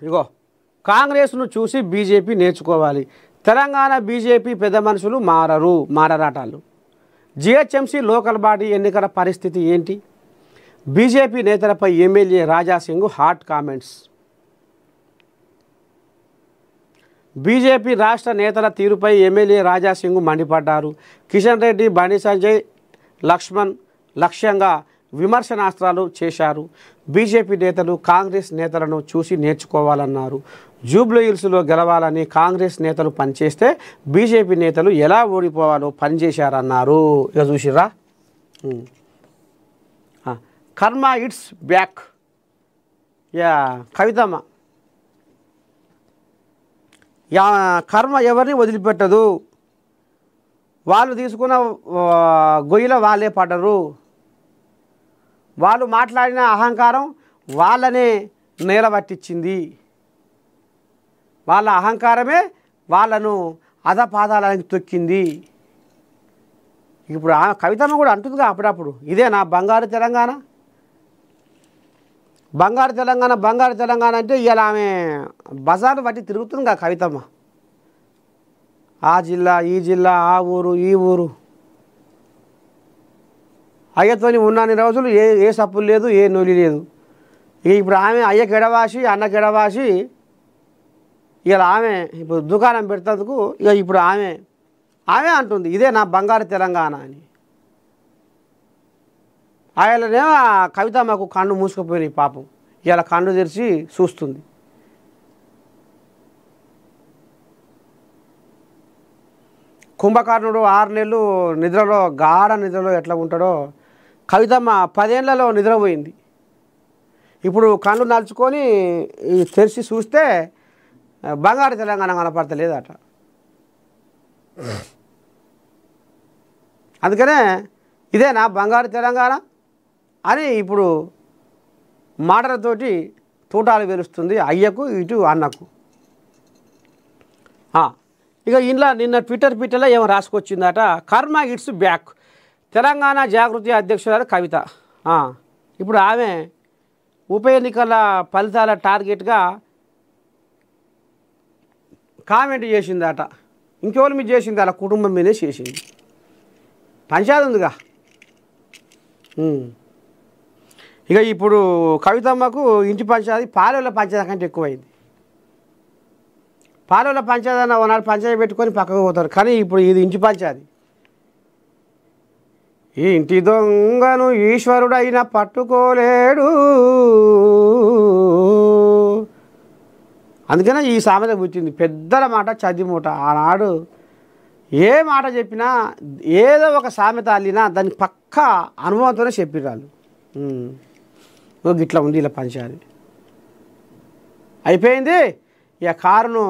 ఇగో కాంగ్రెస్ను చూసి బీజేపీ నేర్చుకోవాలి. తెలంగాణ బీజేపీ పెద్ద మనుషులు మారరాటాలు. జిహెచ్ఎంసీ లోకల్ బాడీ ఎన్నికల పరిస్థితి ఏంటి? బీజేపీ నేతలపై MLA Raja Singh hot comments. BJP రాష్ట్ర నేతల తీరుపై ఎమ్మెల్యే రాజాసింగ్ మండిపడ్డారు. కిషన్ రెడ్డి, బండి సంజయ్, లక్ష్మణ్ లక్ష్యంగా విమర్శనాస్త్రాలు చేశారు. బీజేపీ నేతలు కాంగ్రెస్ నేతలను చూసి నేర్చుకోవాలన్నారు. జూబ్లీ హిల్స్లో గెలవాలని కాంగ్రెస్ నేతలు పనిచేస్తే బీజేపీ నేతలు ఎలా ఓడిపోవాలో పనిచేశారన్నారు. ఇక చూసిరా, కర్మ ఇట్స్ బ్యాక్. కవితమ్మ, కర్మ ఎవరిని వదిలిపెట్టదు. వాళ్ళు తీసుకున్న గొయ్యిలో వాళ్ళే పడ్డరు. వాళ్ళు మాట్లాడిన అహంకారం వాళ్ళనే నేలబట్టించింది. వాళ్ళ అహంకారమే వాళ్ళను అధపాదాలకు తొక్కింది. ఇప్పుడు కవితమ్మ కూడా అంటుందిగా అప్పుడప్పుడు, ఇదే నా బంగారు తెలంగాణ, బంగారు తెలంగాణ, బంగారు తెలంగాణ అంటే ఇలా ఆమె బజారు బట్టి తిరుగుతుందిగా కవితమ్మ. ఆ జిల్లా, ఈ జిల్లా, ఆ ఊరు, ఈ ఊరు. అయ్యతోని ఉన్నన్ని రోజులు ఏ సప్పులు లేదు, ఏ నొలి లేదు. ఇప్పుడు ఆమె అయ్యకి ఎడవాసి, అన్నకి ఎడవాసి, ఇలా ఆమె ఇప్పుడు దుకాణం పెడతందుకు ఇక ఇప్పుడు ఆమె అంటుంది ఇదే నా బంగారు తెలంగాణ అని. ఆయననేమో కవితమ్మకు కళ్ళు మూసుకుపోయినాయి పాపం. ఇలా కళ్ళు తెరిచి చూస్తుంది. కుంభకర్ణుడు 6 నెలలు నిద్రలో, గాఢ నిద్రలో ఎట్లా ఉంటాడో కవితమ్మ 10 ఏళ్లలో నిద్రపోయింది. ఇప్పుడు కళ్ళు నలుచుకొని తెరిచి చూస్తే బంగారు తెలంగాణ కనపడతలేదట. అందుకనే ఇదే నా బంగారు తెలంగాణ అని ఇప్పుడు మాటలతోటి తూటాలు వెలుస్తుంది అయ్యకు, ఇటు అన్నకు. ఇక ఇంట్లో నిన్న ట్విట్టర్లో ఏమో రాసుకొచ్చిందట, కర్మ ఇట్స్ బ్యాక్. తెలంగాణ జాగృతి అధ్యక్షురాలు కవిత ఇప్పుడు ఆమె ఉప ఎన్నికల ఫలితాల టార్గెట్గా కామెంట్ చేసిందట. ఇంకెవరి మీద చేసింది? అలా కుటుంబం మీదే చేసింది. పంచాయతీ ఉందిగా. ఇక ఇప్పుడు కవితమ్మకు ఇంటి పంచాయతీ పాలెల పంచాయతీ కంటే ఎక్కువైంది. పాలెల పంచాయతీ అన్న ఒకనాడు పంచాయతీ పెట్టుకొని పక్కకు పోతారు, కానీ ఇప్పుడు ఇది ఇంటి పంచాయతీ. ఈ ఇంటి దొంగను ఈశ్వరుడైనా పట్టుకోలేడు. అందుకనే ఈ సామెత పుట్టింది. పెద్దల మాట చది మూట. ఆనాడు ఏ మాట చెప్పినా ఏదో ఒక సామెత అల్లినా దానికి పక్కా అనుభవంతోనే చెప్పిరాళ్ళు. గిట్లా ఉంది ఇలా పంచాలి అయిపోయింది. ఇక కారును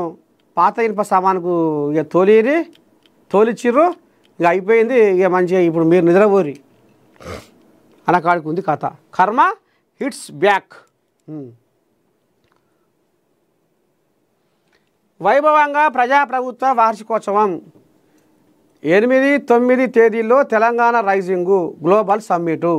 పాత ఇనుప సామానుకు ఇక తోలిచ్చిర్రు. ఇక అయిపోయింది. ఇక మంచిగా ఇప్పుడు మీరు నిద్రపోరి అన్న కాడికి ఉంది కథ. కర్మ హిట్స్ బ్యాక్. వైభవంగా ప్రజాప్రభుత్వ వార్షికోత్సవం 8, 9 తేదీల్లో తెలంగాణ రైజింగు గ్లోబల్ సమ్మిటు.